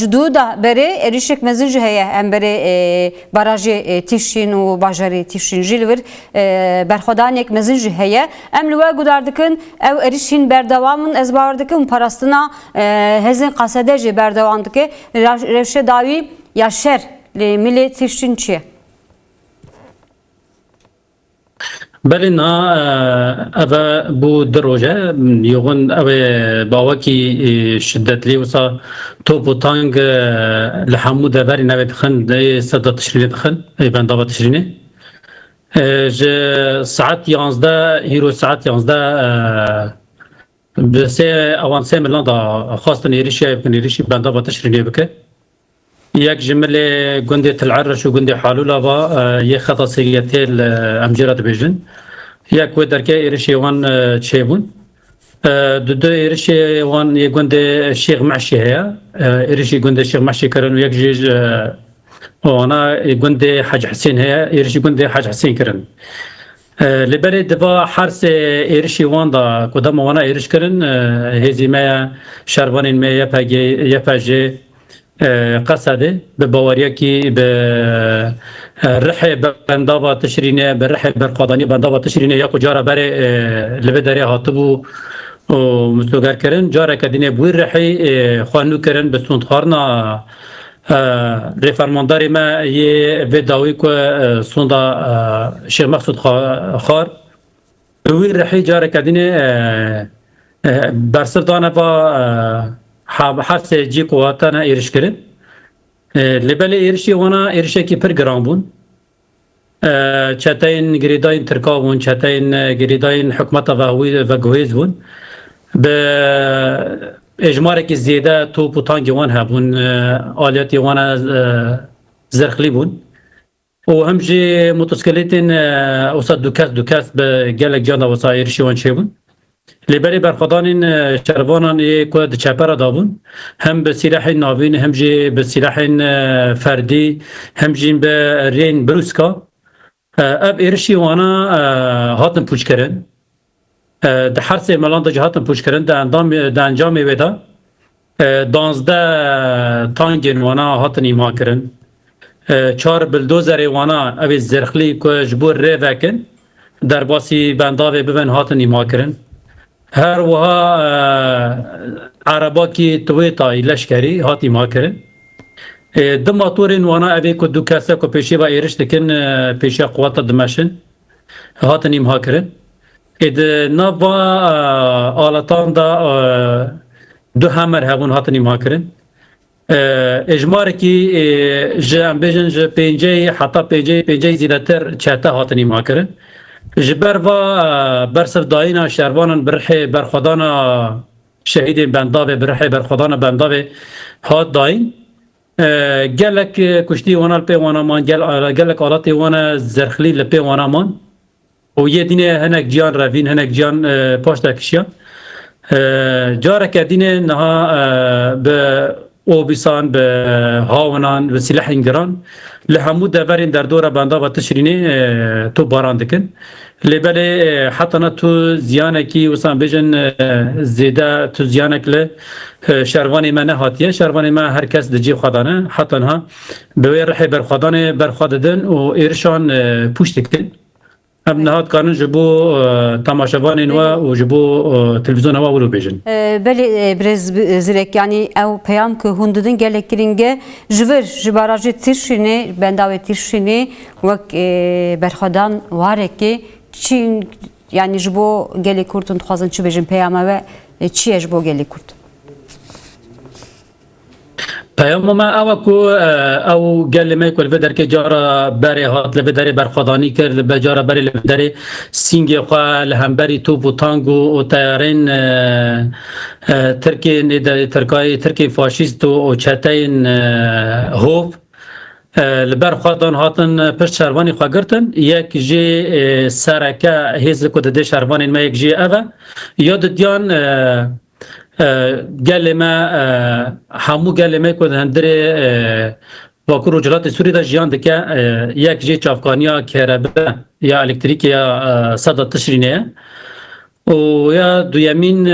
Jdu da beri erişik mezin ji heye em beri barajı tişin û bajarı tişin jilvir berxwedanek mezin ji heye em li we gudardikin ew erişin berdewamın ez bawer dikim parastina hezin qasede jî berdewam dike rewşe dawî ya şer li milê tişin çi ye? Belina ava bu deroje yoğun ava bawaki şiddetli wisa top tang li hemû deverî navê dixin dê seda tişrînê dixin ben dava tişrînê ji saet 11 hîro saet 11 bi sê awan sê milan da xwastin êrişî bikin êrişî ben dava tişrînê bike yek ji milê gundê Til'Erreş û gundê Halûla va yê xeta sêyetê em jê re dibêjin yek wê derke êrişê wan çêbûn du du êrişê wan yê gundê Şêx Meşî heye êrişî gundê Şêx Meşî kirin û yek jî wana gundê Hec Hisên heye êrişî gundê Hec Hisên kirin li berê diva her sê êrişî wan da ku dema wana êriş kirin hêzî me ye şervanên me YPG قصده به باوریکی به رحه بنداوا تشرینه به رحه برقادانی بنداوا تشرینه یا کجارا بره لبه داره هاتبو مستوگر کردن جارا کدینه بوی رحه خوانو کردن به سوندخارنا ریفرمانداری ما یه وداوی که سوندا شیخ مقصود خار بوی رحه جارا کدینه برسردانه با حفظ جی قواتنا ایرش کرد لبل ایرشی وانا ایرشه کی پر گران بون چتاین گریداین ترکا بون چتاین گریداین حکومت و گویز بون به اجماع کی زیاده توپ و تانگ وان هبون آلیاتی وانا زرخلی بون و همجی موتوسیکلتین اوسط دوکاس به گلک جانا وسا ایرشی وان چه بون لبری برخوادانین شروانان که چپر دابون هم به سلاح ناوین هم جی به سلاح فردی هم جی به رین بروسکا اب ایرشی وانا هاتن پوچ کرن ده هر سه ملان ده هاتن پوچ کرن ده انجام ودا 12 تانگین وانا هاتن ایما کرن 4 بلدوزر وانا اب زرخلی که جبور ری وکن در باسی بنداوی ببن هاتن ایما کرن هر وها عربا کی تویتا لشکری هاتی ما کرد دم موتورین وانا اوی کو دو کاسه کو پیشی با ایرش دکن پیشی قوات دمشن هاتنیم ها کرد اد نوا آلتان دا دو همر هبون هاتنیم ها کرد اجمار کی جام بیجن ج پنجه حتی پنجه زیادتر چهتا هاتنیم ها کرد جبر و برسف داینا شروانان برحه برخدانا شهید بنداوه برحه برخدانا بنداوه هات داین گلک کشتی وانا لپی وانا مان گلک آلاتی وانا زرخلی لپی وانا مان و یه دینه هنک جیان روین هنک جیان پاشتا کشیان جارک دینه نها به اوبیسان به هاونان و سلاح انگران لحمود دورین در دور بنداوه تشرینه تو باران دکن لبله حتی نه تو زیانه کی وسان بیشن زیاده تو زیانه کله شروانی من هاتیه شروانی من هر کس دجی خدانه حتی نه به رح برخدانه برخدادن و ایرشان پوشت کن هم نهاد کارن جبو تماشاوان و جبو تلویزیون و ولو بیشن بله برز زرک yani ev peyam ki hundudun gelekkiringe jver jibarajı tişini bendavet tişini vak berxadan vareki çin yani jibo gelek kurtun xazın çi bejin peyama ve çi jibo gelek kurt پیام ما او کو او گل می کول بدر که جارا بری هات لبدری برخدانی کرد لبجارا بری لبدری سینگ خو لهمبری توپ و تانگو و تیارین ترکی فاشیست و چتاین هوف لبر خدان هاتن پشت شروانی خو گرتن یک جی سرکه هیز کو د شروانی ما یک جی اوا یاد دیان گل ما همو گل ما کود هندره باکو رجلات سوری دا جیان دکه یک جی چافکانیا کهربا یا الکتریک یا صدا تشرینه و یا دویمین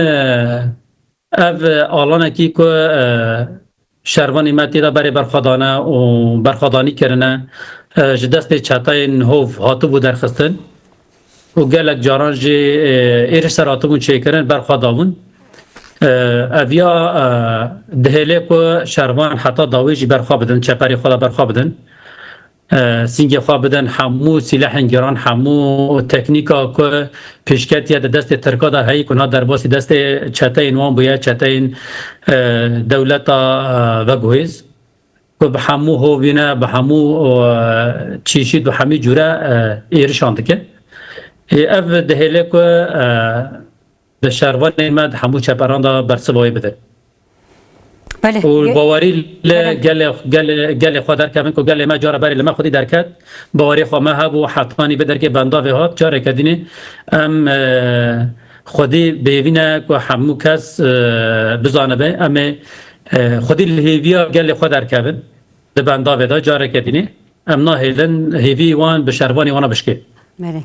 اف آلانه کی که شروانی متی دا بری برخوادانه و برخوادانی کرنه ji destê çetayên hov hatibû derxistin û gelek caran jî êriş ser hatibûn çêkirin berxwe dabûn. Ev ya dihêlê ku şervan heta dawê jî berxwe bidin, çeperê xwe da berxwe bidin. Singê xwe bidin, hemû sîlehên giran, hemû teknîka ku pêşketiye di destê Tirka da heyî ku na derbasî destê çeteyên wan bûye, çeteyên dewleta veguhêz. به همو هوینه به همو چیشید به همی جوره ایرشان دکه اف دهیله که به شروان ایمد همو چپران دا برسوایی بده بله و باوری گل خود در کمین که گل ما جاره بری لما خودی درکت باوری خود ما هبو حتمانی بدر که بندا و هات جاره کدینه ام خودی بیوینه که همو کس بزانه به ام خودی الهیویا گل خود در کبن ده بندا ودا جاره کدینی ام نه هیلن هیوی وان به شروانی وانا بشکه بله